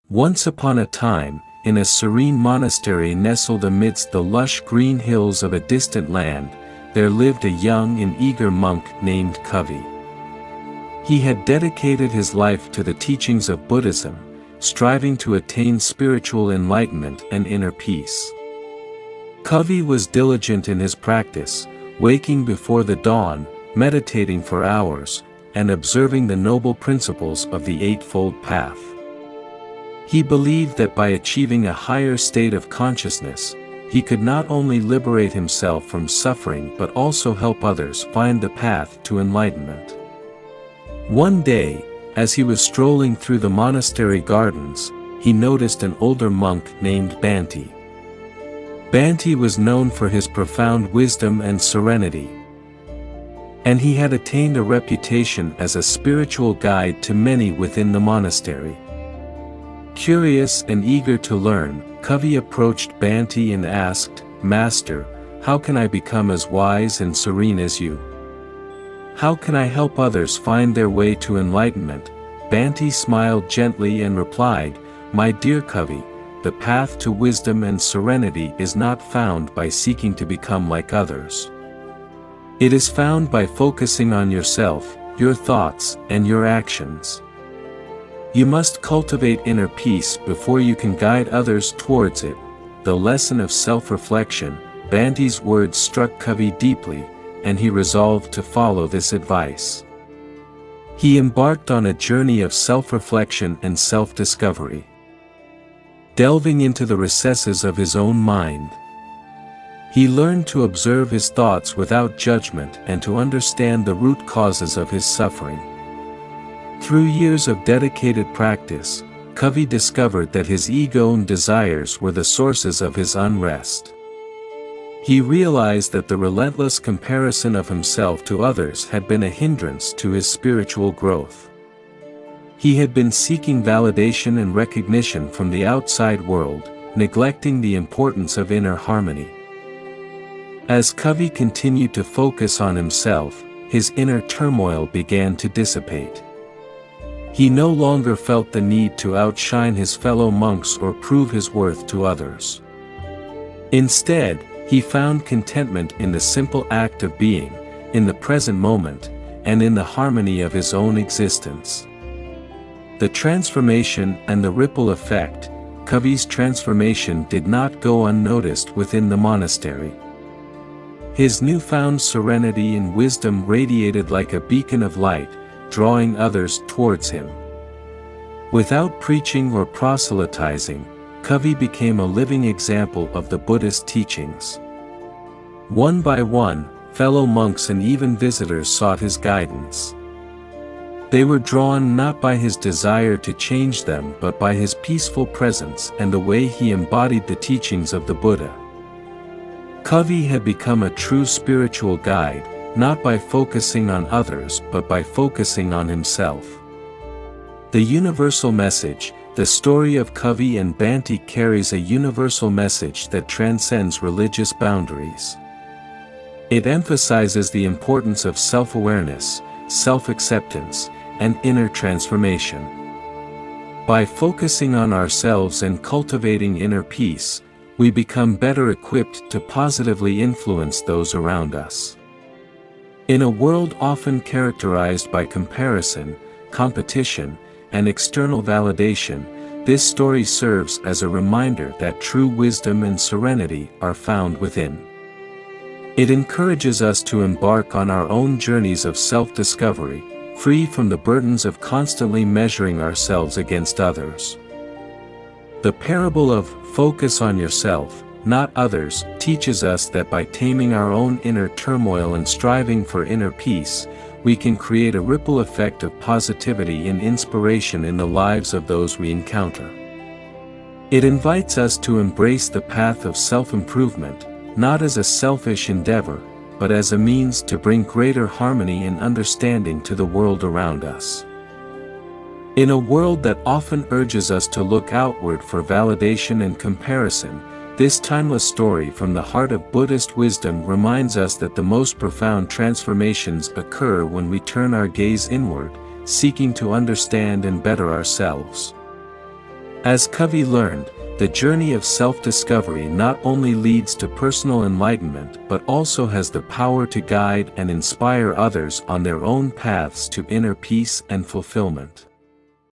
Once upon a time, in a serene monastery nestled amidst the lush green hills of a distant land, there lived a young and eager monk named Kavi. He had dedicated his life to the teachings of Buddhism, striving to attain spiritual enlightenment and inner peace. Kavi was diligent in his practice, waking before the dawn, meditating for hours, and observing the noble principles of the Eightfold Path. He believed that by achieving a higher state of consciousness, he could not only liberate himself from suffering but also help others find the path to enlightenment. One day, as he was strolling through the monastery gardens, he noticed an older monk named Banty. Banty was known for his profound wisdom and serenity, and he had attained a reputation as a spiritual guide to many within the monastery. Curious and eager to learn, Kavi approached Banty and asked, "Master, how can I become as wise and serene as you? How can I help others find their way to enlightenment?" Banty smiled gently and replied, "My dear Kavi, the path to wisdom and serenity is not found by seeking to become like others. It is found by focusing on yourself, your thoughts, and your actions. You must cultivate inner peace before you can guide others towards it." The lesson of self-reflection. Banty's words struck Kavi deeply, and he resolved to follow this advice. He embarked on a journey of self-reflection and self-discovery. Delving into the recesses of his own mind, he learned to observe his thoughts without judgment and to understand the root causes of his suffering. Through years of dedicated practice, Kavi discovered that his ego and desires were the sources of his unrest. He realized that the relentless comparison of himself to others had been a hindrance to his spiritual growth. He had been seeking validation and recognition from the outside world, neglecting the importance of inner harmony. As Kavi continued to focus on himself, his inner turmoil began to dissipate. He no longer felt the need to outshine his fellow monks or prove his worth to others. Instead, he found contentment in the simple act of being, in the present moment, and in the harmony of his own existence. The transformation and the ripple effect. Kavi's transformation did not go unnoticed within the monastery. His newfound serenity and wisdom radiated like a beacon of light, drawing others towards him. Without preaching or proselytizing, Kavi became a living example of the Buddhist teachings. One by one, fellow monks and even visitors sought his guidance. They were drawn not by his desire to change them but by his peaceful presence and the way he embodied the teachings of the Buddha. Kavi had become a true spiritual guide, not by focusing on others but by focusing on himself. The universal message. The story of Kavi and Banty carries a universal message that transcends religious boundaries. It emphasizes the importance of self-awareness, self-acceptance, and inner transformation. By focusing on ourselves and cultivating inner peace, we become better equipped to positively influence those around us. In a world often characterized by comparison, competition, and external validation, this story serves as a reminder that true wisdom and serenity are found within. It encourages us to embark on our own journeys of self-discovery, free from the burdens of constantly measuring ourselves against others. The parable of "focus on yourself, not others" teaches us that by taming our own inner turmoil and striving for inner peace, we can create a ripple effect of positivity and inspiration in the lives of those we encounter. It invites us to embrace the path of self-improvement, not as a selfish endeavor, but as a means to bring greater harmony and understanding to the world around us. In a world that often urges us to look outward for validation and comparison, this timeless story from the heart of Buddhist wisdom reminds us that the most profound transformations occur when we turn our gaze inward, seeking to understand and better ourselves. As Covey learned, the journey of self-discovery not only leads to personal enlightenment but also has the power to guide and inspire others on their own paths to inner peace and fulfillment.